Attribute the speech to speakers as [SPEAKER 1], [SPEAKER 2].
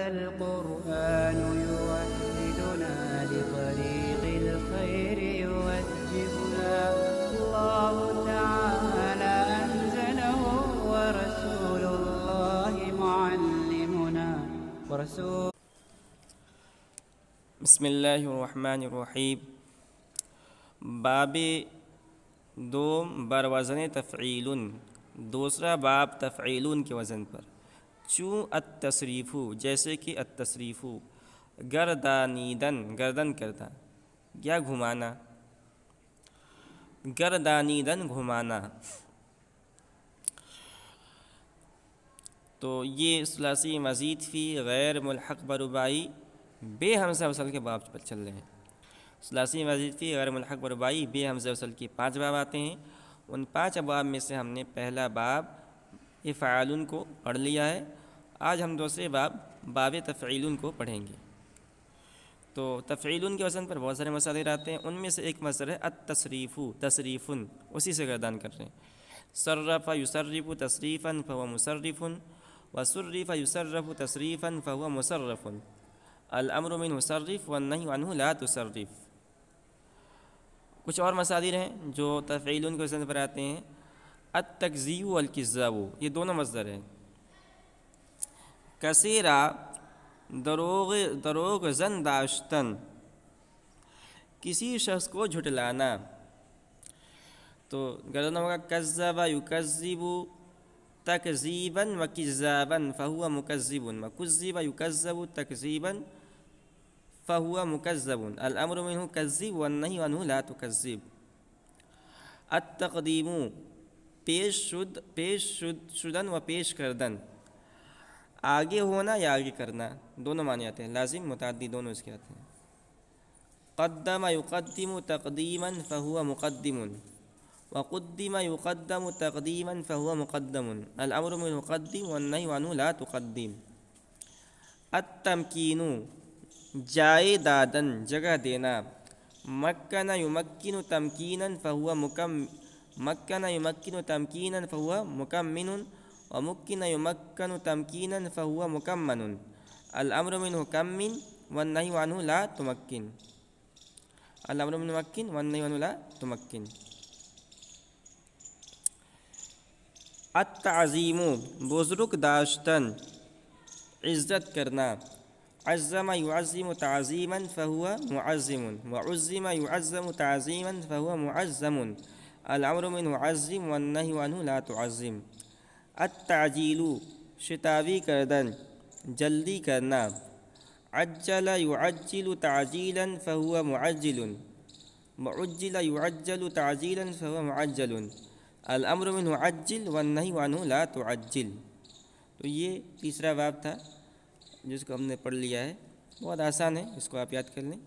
[SPEAKER 1] القرآن يوحدنا لطريق الخير يوجهنا الله تعالى أنزله ورسول الله معلمنا ورسول.
[SPEAKER 2] بسم اللہ الرحمن الرحیم. باب دوم بر وزن تفعیل، دوسرا باب تفعیلون کے وزن پر. چوں التصریف، جیسے کہ التصریف گردانیدن، گردن کرنا یا گھمانا، گردانیدن گھمانا. تو یہ ثلاثی مزید فی غیر ملحق بربائی بے حمزہ وصل کے باب پر چل رہے ہیں. ثلاثی مزید فی غیر ملحق بربائی بے حمزہ وصل کی 5 باب آتے ہیں. ان 5 ابواب میں سے ہم نے پہلا باب افعالن کو پڑھ لیا ہے. آج ہم دوسرے باب تفعیلن کو پڑھیں گے. تو تفعیلن کے وزن پر بہت سارے مصادر آتے ہیں. ان میں سے ایک مصدر ہے التصریف، تصریفن، اسی سے گردان کر رہے ہیں. صرف یصرف تصریفا فهو مصرف، وصرف یصرف تصریفا فهو مصرف. الامر منه صرف والنهی عنه لا تصرف. کچھ اور مصادر ہیں جو تفعیلن کے وزن پر آتے ہیں. التکذیب والکذاب، یہ دونوں مصدر ہیں. کثیرہ دروغ زن داشتن، کسی شخص کو جھٹلانا. تو گردن ہوگا کذب یکذب تکذیبا وکذابا فهو مکذب، وکذب یکذب تکذیبا فهو مکذب. الامر منه کذب والنهی عنه لا تکذب. التقدیم پیش شدن و پیش کردن، آگے ہونا یا آگے کرنا، دونوں معنی آتے ہیں. لازم متعدی دونوں اس کے آتے ہیں. قدم یقدم تقدیما فهو مقدم، وقدم یقدم تقدیما فهو مقدم. الامر منه قدم والنهی عنه لا تقدم. التمکین جائے دادن، جگہ دینا. مکن یمکن تمکینا فهو مکن یمکن تمکینا فهو مکمن، ومکن یمکن تمکینا فهو مکمن. الامر منه کمن والنهی عنه لا تمکن. الامر منه مکن والنهی عنه لا تمکن. التعظیم بزرگ داشتن، عزت کرنا. عظم یعظم تعظیما فهو معظم، وعظم یعظم تعظیما فهو معظم. الامر منه عظم والنهی عنه لا تعظم. التعجیل شتابی کردن، جلدی کرنا. عجل یعجل تعجیلا فهو معجل، وعجل یعجل تعجیلا فهو معجل. الامر منه عجل والنهی عنه لا تعجل. تو یہ تیسرا باب تھا جس کو ہم نے پڑھ لیا ہے. بہت آسان ہے، اس کو آپ یاد کر لیں.